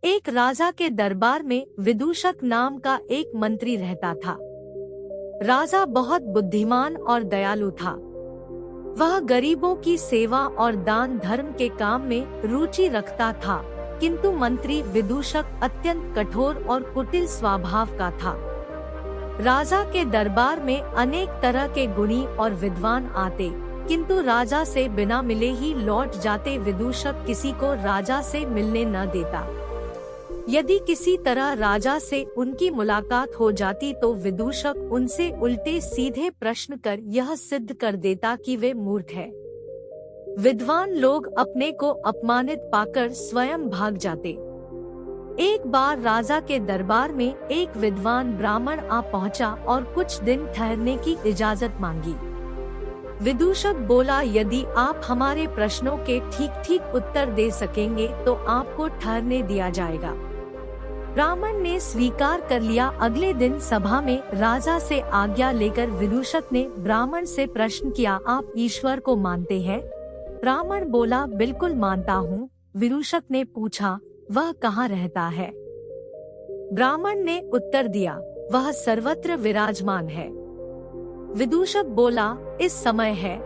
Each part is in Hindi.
एक राजा के दरबार में विदूषक नाम का एक मंत्री रहता था। राजा बहुत बुद्धिमान और दयालु था। वह गरीबों की सेवा और दान धर्म के काम में रुचि रखता था, किंतु मंत्री विदूषक अत्यंत कठोर और कुटिल स्वभाव का था। राजा के दरबार में अनेक तरह के गुणी और विद्वान आते, किंतु राजा से बिना मिले ही लौट जाते। विदूषक किसी को राजा से मिलने न देता। यदि किसी तरह राजा से उनकी मुलाकात हो जाती तो विदूषक उनसे उल्टे सीधे प्रश्न कर यह सिद्ध कर देता कि वे मूर्ख है। विद्वान लोग अपने को अपमानित पाकर स्वयं भाग जाते। एक बार राजा के दरबार में एक विद्वान ब्राह्मण आ पहुंचा और कुछ दिन ठहरने की इजाजत मांगी। विदूषक बोला, यदि आप हमारे प्रश्नों के ठीक ठीक उत्तर दे सकेंगे तो आपको ठहरने दिया जाएगा। ब्राह्मण ने स्वीकार कर लिया। अगले दिन सभा में राजा से आज्ञा लेकर विदूषक ने ब्राह्मण से प्रश्न किया, आप ईश्वर को मानते हैं? ब्राह्मण बोला, बिल्कुल मानता हूँ। विदूषक ने पूछा, वह कहाँ रहता है? ब्राह्मण ने उत्तर दिया, वह सर्वत्र विराजमान है। विदूषक बोला, इस समय है?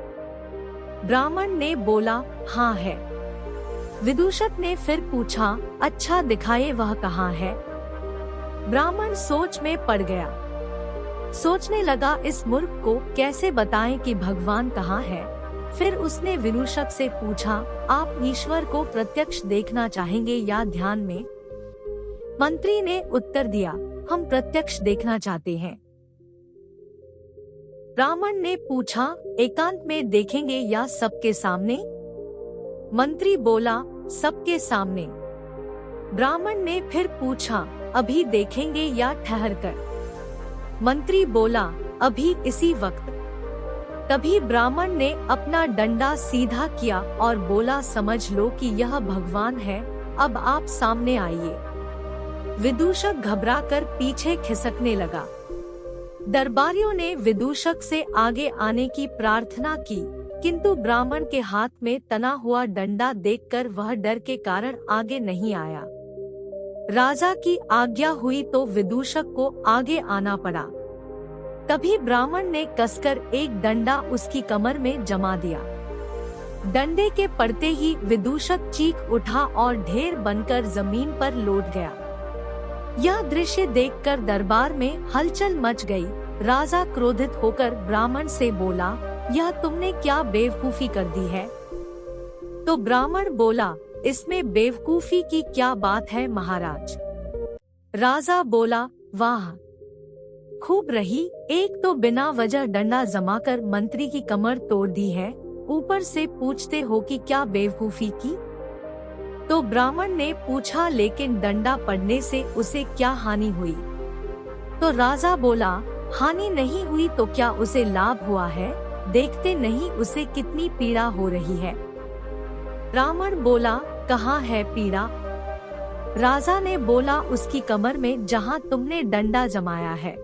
ब्राह्मण ने बोला, हाँ है। विदूषक ने फिर पूछा, अच्छा दिखाए वह कहाँ है? ब्राह्मण सोच में पड़ गया। सोचने लगा, इस मूर्ख को कैसे बताएं कि भगवान कहाँ है। फिर उसने विदूषक से पूछा, आप ईश्वर को प्रत्यक्ष देखना चाहेंगे या ध्यान में? मंत्री ने उत्तर दिया, हम प्रत्यक्ष देखना चाहते हैं। ब्राह्मण ने पूछा, एकांत में देखेंगे या सबके सामने? मंत्री बोला, सबके सामने। ब्राह्मण ने फिर पूछा, अभी देखेंगे या ठहर कर? मंत्री बोला, अभी इसी वक्त। तभी ब्राह्मण ने अपना डंडा सीधा किया और बोला, समझ लो कि यह भगवान है, अब आप सामने आइए। विदूषक घबराकर पीछे खिसकने लगा। दरबारियों ने विदूषक से आगे आने की प्रार्थना की, किंतु ब्राह्मण के हाथ में तना हुआ डंडा देखकर वह डर के कारण आगे नहीं आया। राजा की आज्ञा हुई तो विदूषक को आगे आना पड़ा। तभी ब्राह्मण ने कसकर एक डंडा उसकी कमर में जमा दिया। डंडे के पड़ते ही विदूषक चीख उठा और ढेर बनकर जमीन पर लौट गया। यह दृश्य देखकर दरबार में हलचल मच गई। राजा क्रोधित होकर ब्राह्मण से बोला, यह तुमने क्या बेवकूफी कर दी है? तो ब्राह्मण बोला, इसमें बेवकूफी की क्या बात है महाराज। राजा बोला, वाह खूब रही, एक तो बिना वजह डंडा जमाकर मंत्री की कमर तोड़ दी है, ऊपर से पूछते हो कि क्या बेवकूफी की। तो ब्राह्मण ने पूछा, लेकिन डंडा पड़ने से उसे क्या हानि हुई? तो राजा बोला, हानि नहीं हुई तो क्या उसे लाभ हुआ है? देखते नहीं उसे कितनी पीड़ा हो रही है। ब्राह्मण बोला, कहाँ है पीड़ा? राजा ने बोला, उसकी कमर में जहाँ तुमने डंडा जमाया है।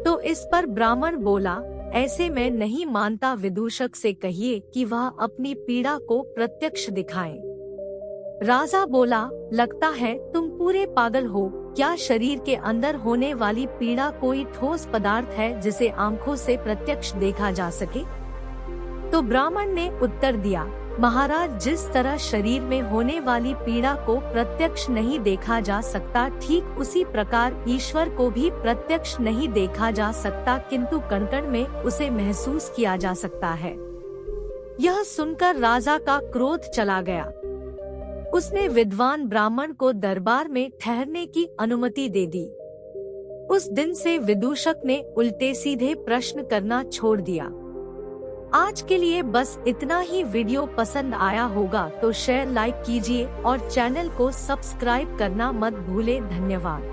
तो इस पर ब्राह्मण बोला, ऐसे मैं नहीं मानता। विदूषक से कहिए कि वह अपनी पीड़ा को प्रत्यक्ष दिखाएं। राजा बोला, लगता है तुम पूरे पागल हो। क्या शरीर के अंदर होने वाली पीड़ा कोई ठोस पदार्थ है जिसे आंखों से प्रत्यक्ष देखा जा सके? तो ब्राह्मण ने उत्तर दिया, महाराज, जिस तरह शरीर में होने वाली पीड़ा को प्रत्यक्ष नहीं देखा जा सकता, ठीक उसी प्रकार ईश्वर को भी प्रत्यक्ष नहीं देखा जा सकता, किंतु कण-कण में उसे महसूस किया जा सकता है। यह सुनकर राजा का क्रोध चला गया। उसने विद्वान ब्राह्मण को दरबार में ठहरने की अनुमति दे दी। उस दिन से विदूषक ने उल्टे सीधे प्रश्न करना छोड़ दिया। आज के लिए बस इतना ही। वीडियो पसंद आया होगा तो शेयर लाइक कीजिए और चैनल को सब्सक्राइब करना मत भूले। धन्यवाद।